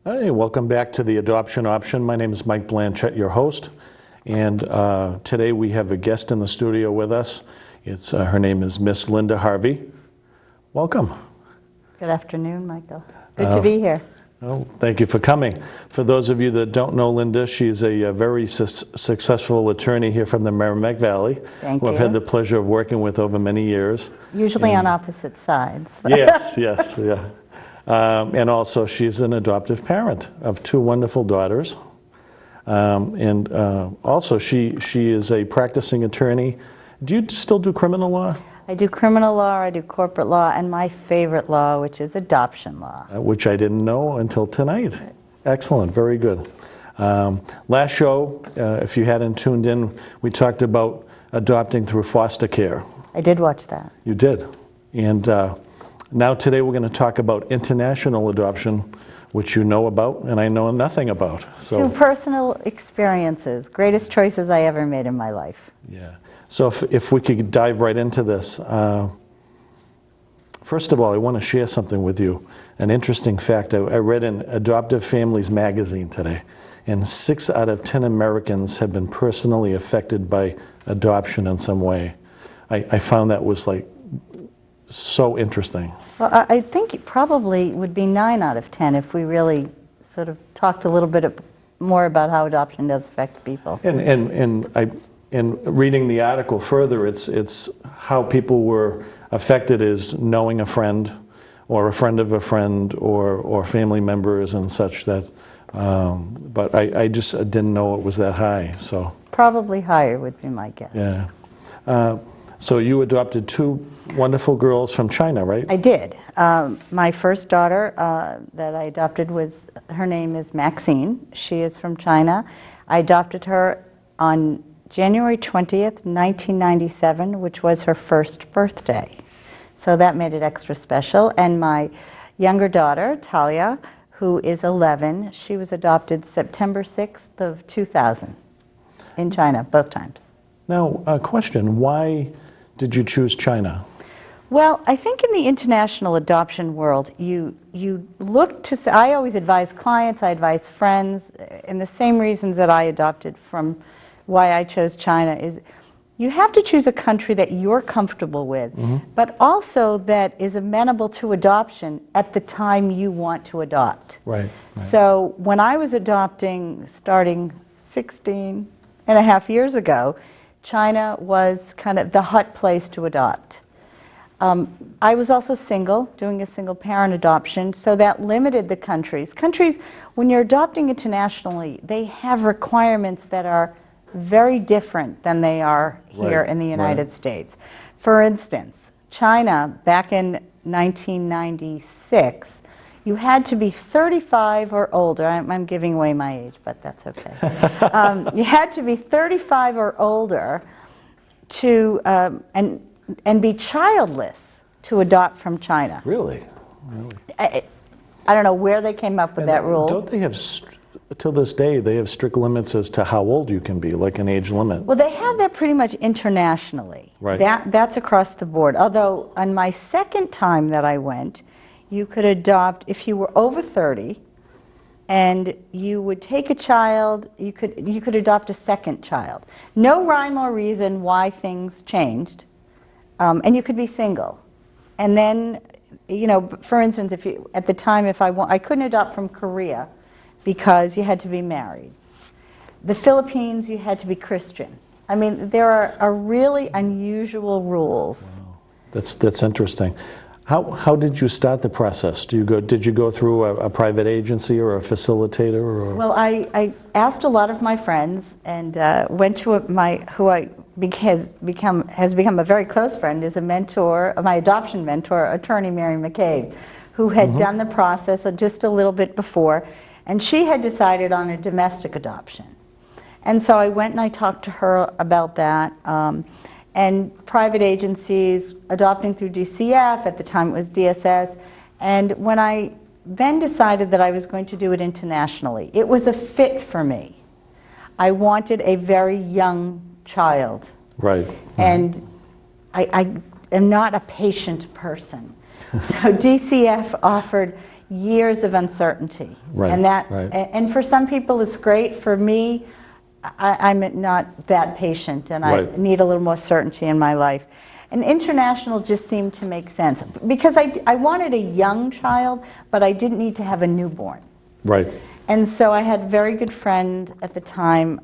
Hey, welcome back to the Adoption Option. My name is Mike Blanchett, your host, and today we have a guest in the studio with us. Her name is Miss Linda Harvey. Welcome. Good afternoon, Michael. Good to be here. Oh, thank you for coming. For those of you that don't know Linda, she's a very successful attorney here from the Merrimack Valley. Thank who you. I've had the pleasure of working with over many years. Usually on opposite sides. Yes, yeah. And also, she's an adoptive parent of two wonderful daughters. Also, she is a practicing attorney. Do you still do criminal law? I do criminal law, I do corporate law, and my favorite law, which is adoption law. Which I didn't know until tonight. Excellent, very good. Last show, if you hadn't tuned in, we talked about adopting through foster care. I did watch that. You did. And now today we're going to talk about international adoption, which you know about and I know nothing about. Two personal experiences, greatest choices I ever made in my life. Yeah. So if we could dive right into this. First of all, I want to share something with you. An interesting fact. I read in Adoptive Families magazine today, and 6 out of 10 Americans have been personally affected by adoption in some way. I found that was like so interesting. Well, I think it probably would be 9 out of 10 if we really sort of talked a little bit more about how adoption does affect people. In reading the article further, it's how people were affected is knowing a friend or a friend of a friend or family members and such that, but I just didn't know it was that high, so. Probably higher would be my guess. Yeah. So you adopted 2 wonderful girls from China, right? I did. My first daughter that I adopted her name is Maxine. She is from China. I adopted her on January 20th, 1997, which was her first birthday. So that made it extra special. And my younger daughter, Talia, who is 11, she was adopted September 6th of 2000 in China, both times. Now, a question, why did you choose China? Well, I think in the international adoption world, you look to, I always advise clients, I advise friends, and the same reasons that I adopted from why I chose China is you have to choose a country that you're comfortable with, but also that is amenable to adoption at the time you want to adopt. Right. So when I was adopting starting 16 and a half years ago, China was kind of the hot place to adopt. I was also single, doing a single parent adoption, so that limited the countries. Countries, when you're adopting internationally, they have requirements that are very different than they are here in the United States. For instance, China, back in 1996, you had to be 35 or older. I'm giving away my age, but that's okay. You had to be 35 or older to and be childless to adopt from China. Really? I don't know where they came up with that rule. Don't they have, till this day, they have strict limits as to how old you can be, like an age limit? Well, they have that pretty much internationally. Right. That's across the board. Although on my second time that I went, you could adopt, if you were over 30, and you would take a child, you could adopt a second child. No rhyme or reason why things changed, and you could be single. And then, you know, for instance, at the time, I couldn't adopt from Korea because you had to be married. The Philippines, you had to be Christian. I mean, there are really unusual rules. Wow. That's interesting. How did you start the process? Did you go through a private agency or a facilitator? Or? Well, I asked a lot of my friends and went to has become a very close friend, is a mentor, my adoption mentor, attorney Mary McCabe, who had done the process just a little bit before, and she had decided on a domestic adoption. And so I went and I talked to her about that. And private agencies, adopting through DCF, at the time it was DSS, and when I then decided that I was going to do it internationally, it was a fit for me. I wanted a very young child. Right. And I am not a patient person. So DCF offered, years of uncertainty. Right, And that, right. and for some people it's great. For me, I'm not that patient, and I Right. need a little more certainty in my life. And international just seemed to make sense, because I wanted a young child, but I didn't need to have a newborn. Right. And so I had a very good friend at the time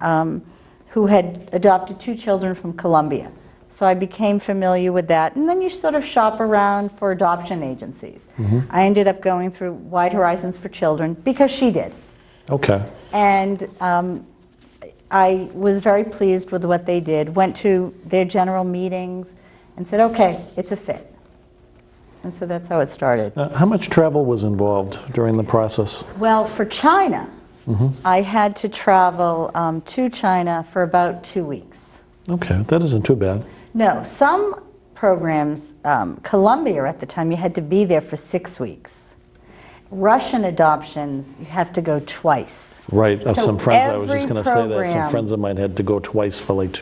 who had adopted 2 children from Colombia. So I became familiar with that. And then you sort of shop around for adoption agencies. I ended up going through Wide Horizons for Children because she did. Okay. And I was very pleased with what they did, went to their general meetings and said, okay, it's a fit. And so that's how it started. How much travel was involved during the process? Well, for China, I had to travel to China for about 2 weeks. Okay, that isn't too bad. No, some programs, Colombia at the time, you had to be there for 6 weeks. Russian adoptions, you have to go twice. Right, So some friends, I was just every going to say that, some program- friends of mine had to go twice for like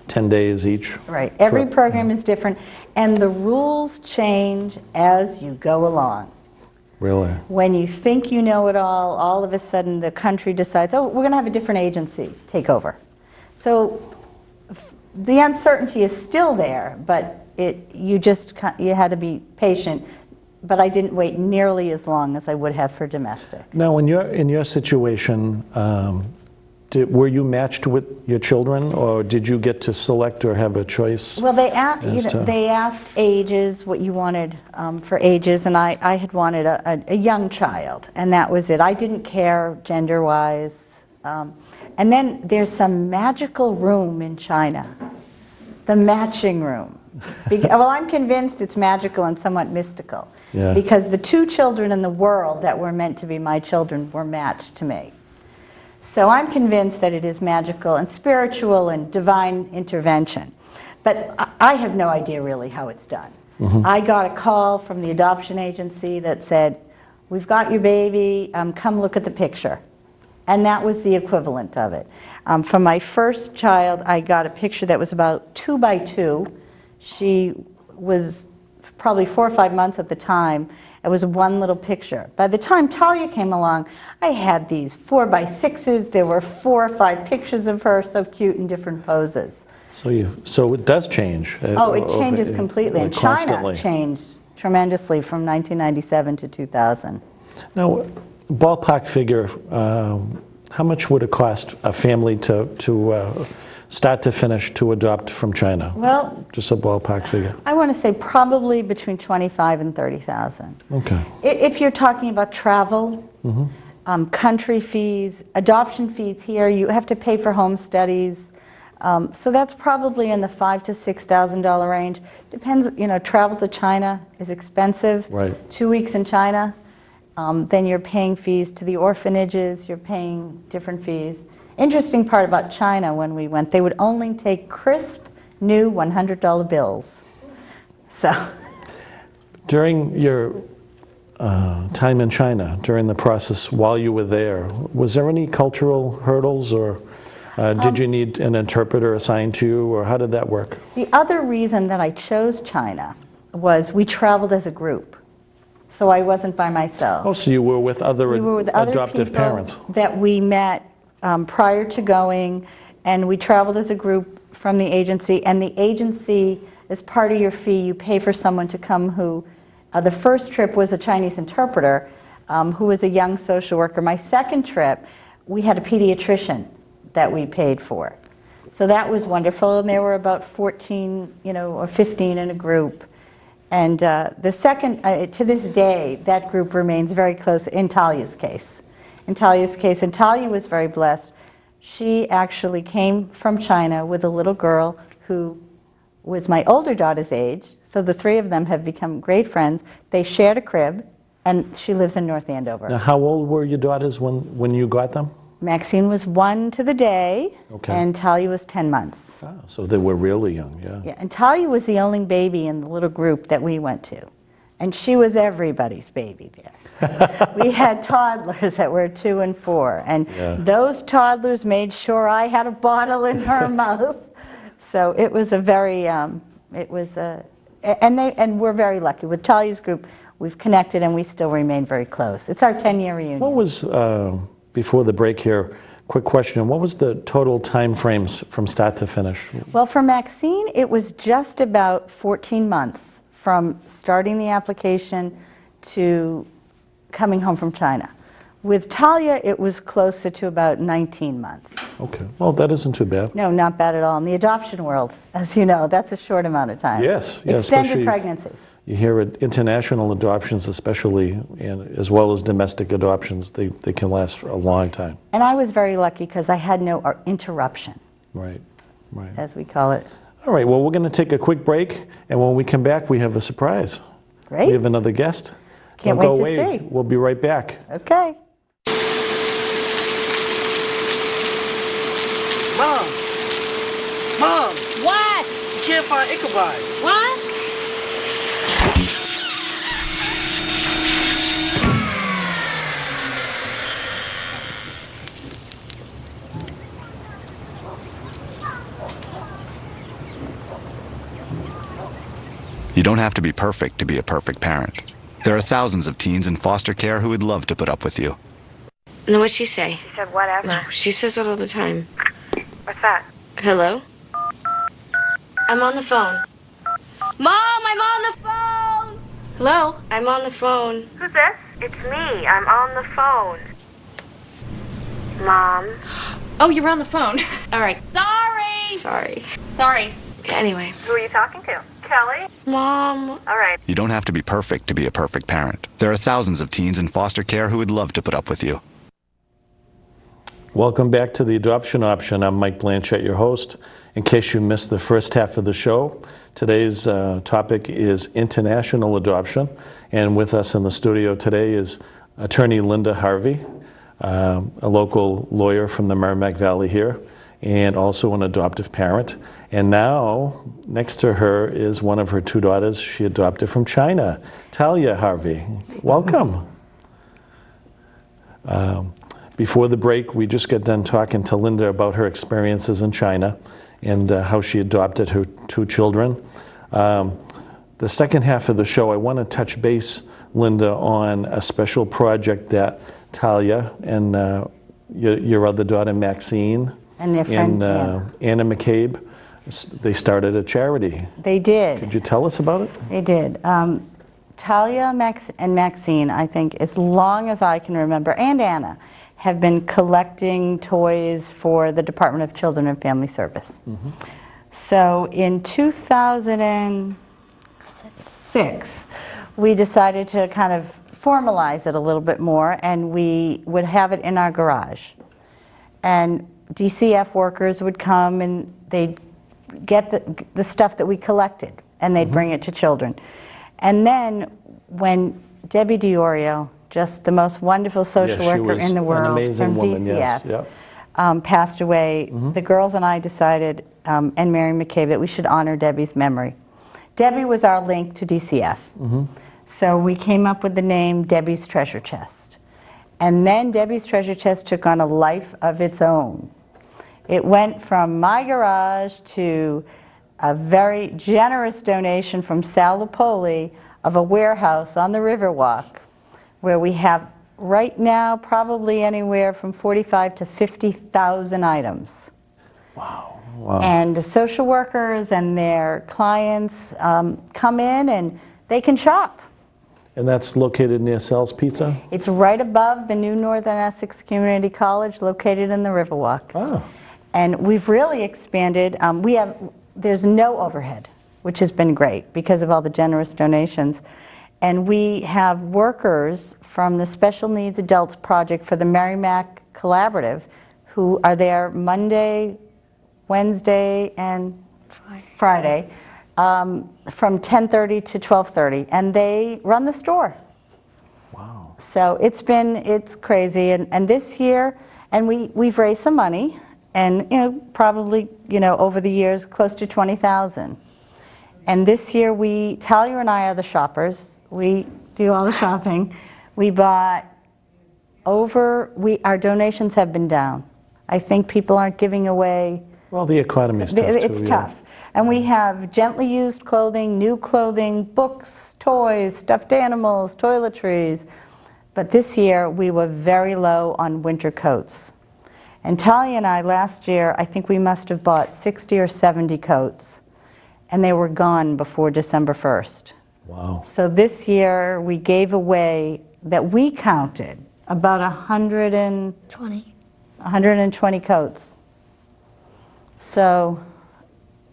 10 days each. Right, every trip. program is different, and the rules change as you go along. Really? When you think you know it all of a sudden the country decides, oh, we're going to have a different agency take over. So the uncertainty is still there, but you had to be patient. But I didn't wait nearly as long as I would have for domestic. Now, in your situation, were you matched with your children, or did you get to select or have a choice? Well, they asked ages, what you wanted for ages, and I had wanted a young child, and that was it. I didn't care gender-wise. And then there's some magical room in China, the matching room. Well, I'm convinced it's magical and somewhat mystical. Yeah. Because the 2 children in the world that were meant to be my children were matched to me. So I'm convinced that it is magical and spiritual and divine intervention. But I have no idea really how it's done. I got a call from the adoption agency that said, we've got your baby, come look at the picture. And that was the equivalent of it. For my first child, I got a picture that was about 2 by 2. She was probably 4 or 5 months at the time. It was one little picture. By the time Talia came along, I had these 4 by 6s. There were 4 or 5 pictures of her, so cute in different poses. So it does change. Oh, it changes completely. And constantly. China changed tremendously from 1997 to 2000. Now, ballpark figure, how much would it cost a family to start to finish to adopt from China? Well, just a ballpark figure. I want to say probably between 25 and 30,000. Okay. If you're talking about travel, country fees, adoption fees here, you have to pay for home studies. So that's probably in the $5,000 to $6,000 range. Depends, travel to China is expensive. Right. 2 weeks in China, then you're paying fees to the orphanages, you're paying different fees. Interesting part about China when we went, they would only take crisp, new $100 bills. So. During your time in China, during the process while you were there, was there any cultural hurdles, or did you need an interpreter assigned to you, or how did that work? The other reason that I chose China was we traveled as a group. So I wasn't by myself. Oh, so you were with other adoptive people parents that we met prior to going, and we traveled as a group from the agency, and the agency, as part of your fee, you pay for someone to come who, the first trip was a Chinese interpreter who was a young social worker. My second trip, we had a pediatrician that we paid for. So that was wonderful, and there were about 14, or 15 in a group. And the second, to this day, that group remains very close in Talia's case. In Talia's case, and Talia was very blessed. She actually came from China with a little girl who was my older daughter's age. So the 3 of them have become great friends. They shared a crib, and she lives in North Andover. Now, how old were your daughters when you got them? Maxine was 1 to the day, and Talia was 10 months. Ah, so they were really young, yeah. Yeah, and Talia was the only baby in the little group that we went to. And she was everybody's baby there. We had toddlers that were 2 and 4, and those toddlers made sure I had a bottle in her mouth. So it was a very, and we're very lucky. With Talia's group, we've connected and we still remain very close. It's our 10-year reunion. What was, before the break here, quick question, what was the total time frames from start to finish? Well, for Maxine, it was just about 14 months from starting the application to coming home from China. With Talia, it was closer to about 19 months. Okay, well, that isn't too bad. No, not bad at all. In the adoption world, as you know, that's a short amount of time. Yes, yeah, Extended especially pregnancies. You hear it, international adoptions especially, and as well as domestic adoptions, they can last for a long time. And I was very lucky because I had no interruption, Right, right. as we call it. All right, well, we're going to take a quick break, and when we come back, we have a surprise. Great. We have another guest. Can't Don't wait go to away. see. We'll be right back. Okay. Mom! Mom! What? You can't find Ichabod. What? You don't have to be perfect to be a perfect parent. There are thousands of teens in foster care who would love to put up with you. No, what'd she say? She said whatever. No, she says that all the time. What's that? Hello? I'm on the phone. Mom, I'm on the phone! Hello? I'm on the phone. Who's this? It's me. I'm on the phone. Mom. Oh, you're on the phone. All right. Sorry. Sorry. Anyway. Who are you talking to? Kelly? Mom. All right. You don't have to be perfect to be a perfect parent. There are thousands of teens in foster care who would love to put up with you. Welcome back to the Adoption Option. I'm Mike Blanchett, your host. In case you missed the first half of the show, today's topic is international adoption. And with us in the studio today is attorney Linda Harvey, a local lawyer from the Merrimack Valley here, and also an adoptive parent. And now, next to her is one of her two daughters she adopted from China, Talia Harvey. Welcome. Before the break, we just got done talking to Linda about her experiences in China and how she adopted her two children. The second half of the show, I want to touch base, Linda, on a special project that Talia and your other daughter, Maxine, And their friend, Anna McCabe, they started a charity. They did. Could you tell us about it? They did. Talia and Maxine, I think, as long as I can remember, and Anna, have been collecting toys for the Department of Children and Family Service. Mm-hmm. So in 2006, we decided to kind of formalize it a little bit more, and we would have it in our garage. And DCF workers would come and they'd get the stuff that we collected, and they'd bring it to children. And then when Debbie Diorio, just the most wonderful social worker in the world from woman, DCF, yes. passed away, the girls and I decided, and Mary McCabe, that we should honor Debbie's memory. Debbie was our link to DCF. So we came up with the name Debbie's Treasure Chest. And then Debbie's Treasure Chest took on a life of its own. It went from my garage to a very generous donation from Sal Lupoli of a warehouse on the Riverwalk, where we have right now probably anywhere from 45 to 50,000 items. Wow. Wow. And the social workers and their clients come in and they can shop. And that's located near Sal's Pizza? It's right above the new Northern Essex Community College, located in the Riverwalk. Oh. And we've really expanded. There's no overhead, which has been great because of all the generous donations. And we have workers from the Special Needs Adults Project for the Merrimack Collaborative who are there Monday, Wednesday, and Friday from 10:30 to 12:30, and they run the store. Wow. So it's crazy, and this year, and we've raised some money, and probably over the years close to 20,000. And this year Talia and I are the shoppers. We do all the shopping. We bought our donations have been down. I think people aren't giving away Well, the economy's tough, too. It's tough. And we have gently used clothing, new clothing, books, toys, stuffed animals, toiletries. But this year, we were very low on winter coats. And Talia and I, last year, I think we must have bought 60 or 70 coats, and they were gone before December 1st. Wow. So this year, we gave away, that we counted, about 120 coats. So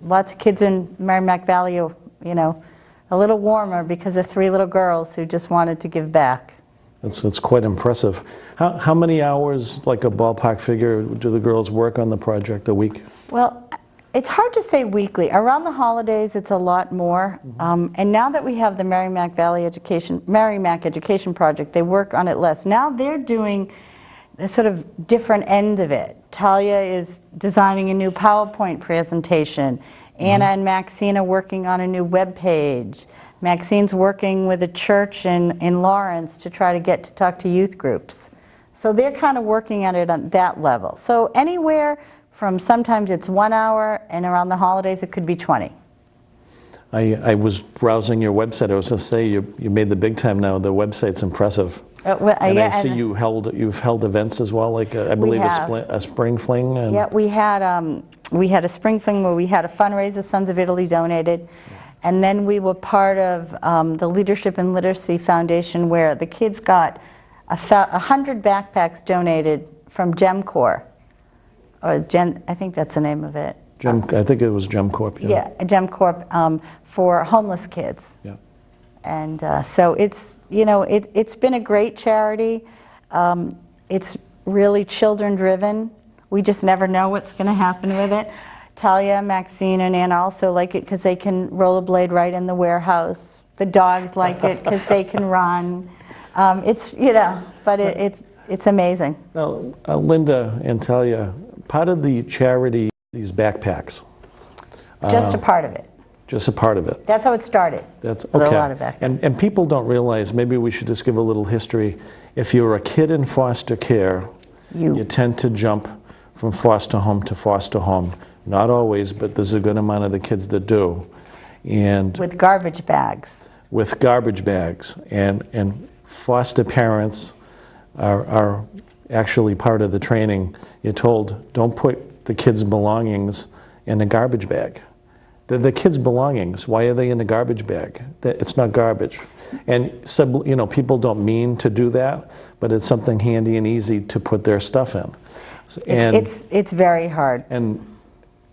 lots of kids in Merrimack Valley, you know, a little warmer because of 3 little girls who just wanted to give back. It's quite impressive. How many hours, like a ballpark figure, do the girls work on the project a week? Well, it's hard to say weekly. Around the holidays, it's a lot more. And now that we have the Merrimack Education Project, they work on it less. Now they're doing the sort of different end of it. Talia is designing a new PowerPoint presentation. Anna and Maxine are working on a new web page. Maxine's working with a church in Lawrence to try to get to talk to youth groups. So they're kind of working at it on that level. So anywhere from sometimes it's 1 hour, and around the holidays it could be 20. I was browsing your website. I was going to say, you made the big time now. The website's impressive. Well, And yeah, I see you've held events as well, like I believe a spring fling. And yeah, we had a spring fling where we had a fundraiser, Sons of Italy donated. And then we were part of the Leadership and Literacy Foundation, where the kids got 100 backpacks donated from Gem Corps. Or I think that's the name of it. I think it was Gem Corp. Yeah, Gem Corp for homeless kids. Yeah. And so it's, you know, it's been a great charity. It's really children driven. We just never know what's going to happen with it. Talia, Maxine, and Anna also like it because they can rollerblade right in the warehouse. The dogs like it because they can run. It's, you know, but it's amazing. Now, Linda and Talia, part of the charity, these backpacks. Just a part of it. Just a part of it. That's how it started. That's with okay. a lot of backpacks. And people don't realize, maybe we should just give a little history. If you're a kid in foster care, you tend to jump from foster home to foster home. Not always, but there's a good amount of the kids that do. And with garbage bags. With garbage bags. And foster parents are actually part of the training. You're told, don't put the kids' belongings in a garbage bag. They're the kids' belongings. Why are they in a garbage bag? It's not garbage. And you know, people don't mean to do that, but it's something handy and easy to put their stuff in. It's very hard. And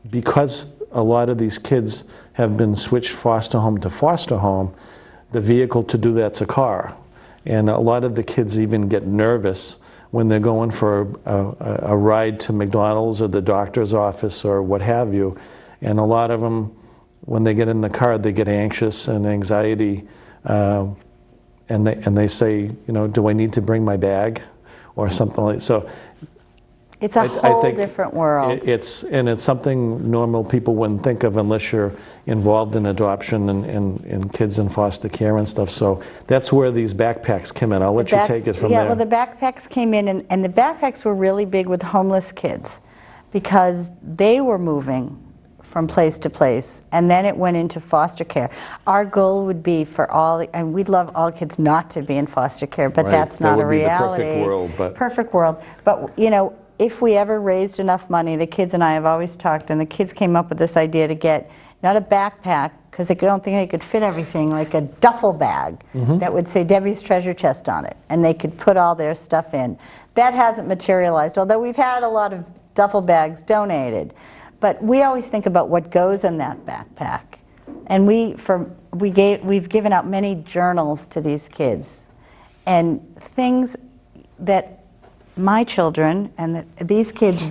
because a lot of these kids have been switched foster home to foster home, the vehicle to do that's a car. And a lot of the kids even get nervous when they're going for a ride to McDonald's or the doctor's office or what have you. And a lot of them, when they get in the car, they get anxious and anxiety. And they say, you know, do I need to bring my bag or something like that. So it's a whole different world. It's something normal people wouldn't think of unless you're involved in adoption and kids in foster care and stuff. So that's where these backpacks come in. I'll let you take it from there. Yeah, well, the backpacks came in, and the backpacks were really big with homeless kids because they were moving from place to place, and then it went into foster care. Our goal would be for all, and we'd love all kids not to be in foster care, but that's not a reality. That would be the perfect world. But perfect world. But, you know, if we ever raised enough money, the kids and I have always talked, and the kids came up with this idea to get, not a backpack, because they don't think they could fit everything, like a duffel bag that would say Debbie's Treasure Chest on it, and they could put all their stuff in. That hasn't materialized, although we've had a lot of duffel bags donated. But we always think about what goes in that backpack. And we've given out many journals to these kids, and things that my children and these kids,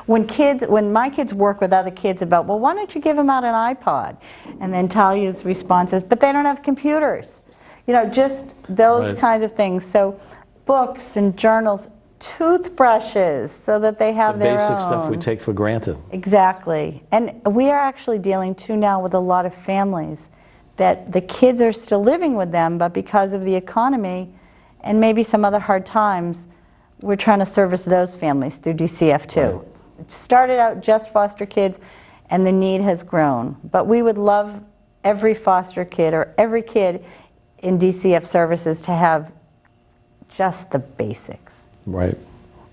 when my kids work with other kids about, well, why don't you give them out an iPod? And then Talia's response is, but they don't have computers. You know, just those kinds of things. So books and journals, toothbrushes, so that they have their own. The basic stuff we take for granted. Exactly. And we are actually dealing too now with a lot of families that the kids are still living with them, but because of the economy and maybe some other hard times, we're trying to service those families through DCF too. It started out just foster kids, and the need has grown. But we would love every foster kid or every kid in DCF services to have just the basics. Right.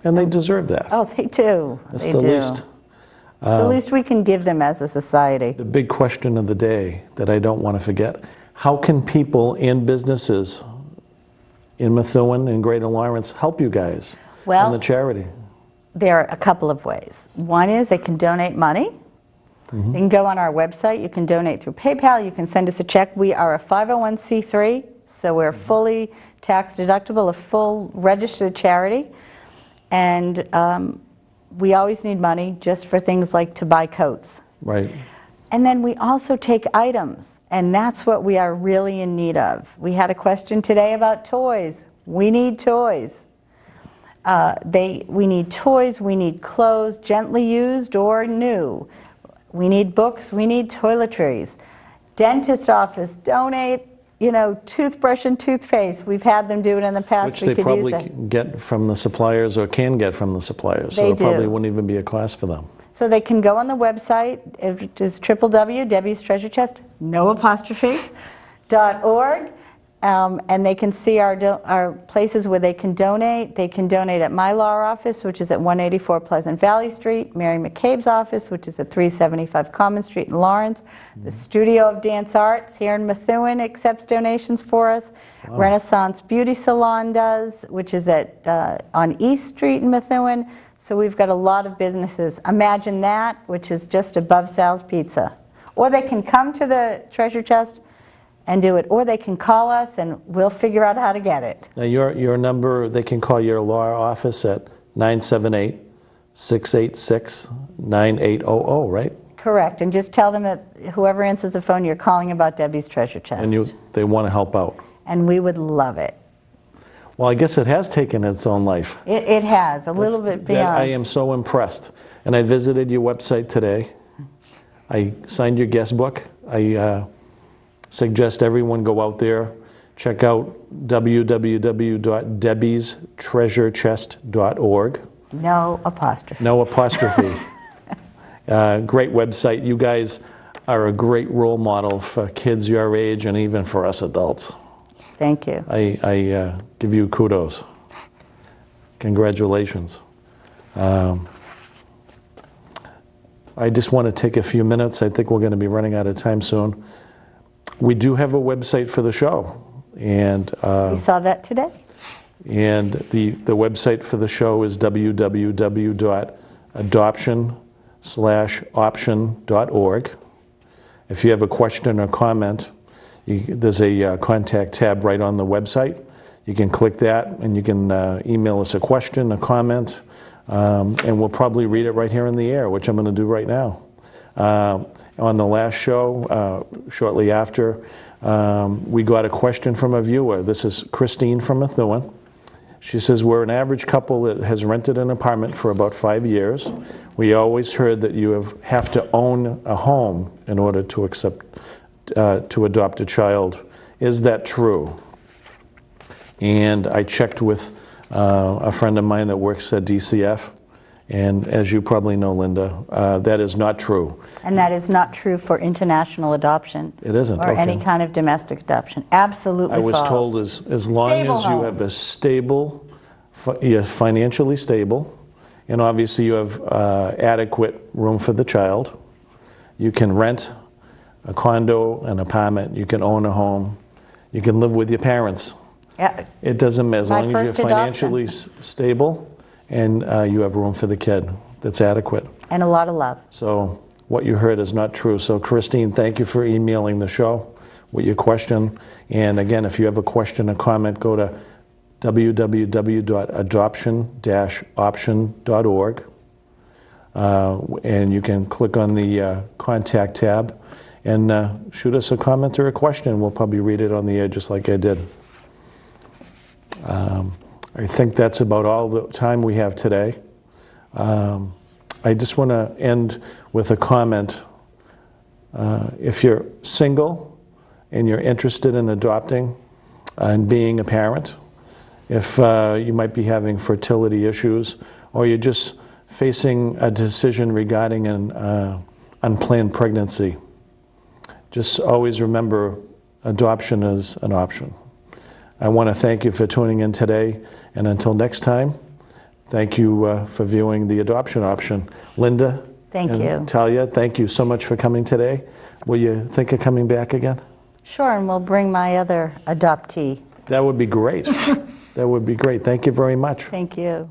And they deserve that. Oh, they do. That's They the do. least. It's the least we can give them as a society. The big question of the day that I don't want to forget, how can people and businesses in Methuen and Greater Lawrence help you guys Well, and the charity? There are a couple of ways. One is they can donate money. You can go on our website. You can donate through PayPal. You can send us a check. We are a 501c3, so we're fully tax deductible, a full registered charity. And we always need money just for things like to buy coats. Right. And then we also take items, and that's what we are really in need of. We had a question today about toys. We need toys. We need toys, we need clothes, gently used or new. We need books, we need toiletries. Dentist office, donate, toothbrush and toothpaste. We've had them do it in the past. Which We they could use probably it. get from the suppliers or can get from the suppliers. So They it probably do. wouldn't even be a cost for them. So they can go on the website, it is Debbie's Treasure Chest, no apostrophe, .org, and they can see our places where they can donate. They can donate at my law office, which is at 184 Pleasant Valley Street, Mary McCabe's office, which is at 375 Common Street in Lawrence. The Studio of Dance Arts here in Methuen accepts donations for us. Renaissance Beauty Salon does, which is on East Street in Methuen. So we've got a lot of businesses. Imagine that, which is just above Sal's Pizza. Or they can come to the Treasure Chest and do it, or they can call us and we'll figure out how to get it. Now your number, they can call your law office at 978-686-9800, right? Correct, and just tell them that whoever answers the phone, you're calling about Debbie's Treasure Chest. And they want to help out. And we would love it. Well, I guess it has taken its own life. It has, a little bit beyond. I am so impressed. And I visited your website today. I signed your guest book. I suggest everyone go out there, check out www.debbiestreasurechest.org. No apostrophe. No apostrophe. Great website. You guys are a great role model for kids your age and even for us adults. Thank you. I give you kudos. Congratulations. I just want to take a few minutes. I think we're going to be running out of time soon. We do have a website for the show, and We saw that today. and the website for the show is www.adoption/option.org. If you have a question or comment, there's a contact tab right on the website. You can click that and you can email us a question, a comment, and we'll probably read it right here in the air, which I'm going to do right now. On the last show, shortly after, we got a question from a viewer. This is Christine from Methuen. She says, we're an average couple that has rented an apartment for about 5 years. We always heard that you have to own a home in order to adopt a child. Is that true? And I checked with a friend of mine that works at DCF, and as you probably know, Linda, that is not true. And that is not true for international adoption. It isn't, Or any okay. kind of domestic adoption. Absolutely I was false. told as long Stable as you home. have a stable, you're financially stable, and obviously you have adequate room for the child, you can rent a condo, an apartment, you can own a home, you can live with your parents. Yeah. It doesn't matter, as My long as you're first adoption. financially stable and you have room for the kid that's adequate. And a lot of love. So what you heard is not true. So Christine, thank you for emailing the show with your question. And again, if you have a question or comment, go to www.adoption-option.org and you can click on the contact tab and shoot us a comment or a question. We'll probably read it on the air just like I did. I think that's about all the time we have today. I just want to end with a comment. If you're single and you're interested in adopting and being a parent, if you might be having fertility issues, or you're just facing a decision regarding an unplanned pregnancy, just always remember adoption is an option. I want to thank you for tuning in today, and until next time, thank you for viewing The Adoption Option. Linda Thank you. Talia, thank you so much for coming today. Will you think of coming back again? Sure, and we'll bring my other adoptee. That would be great. That would be great. Thank you very much. Thank you.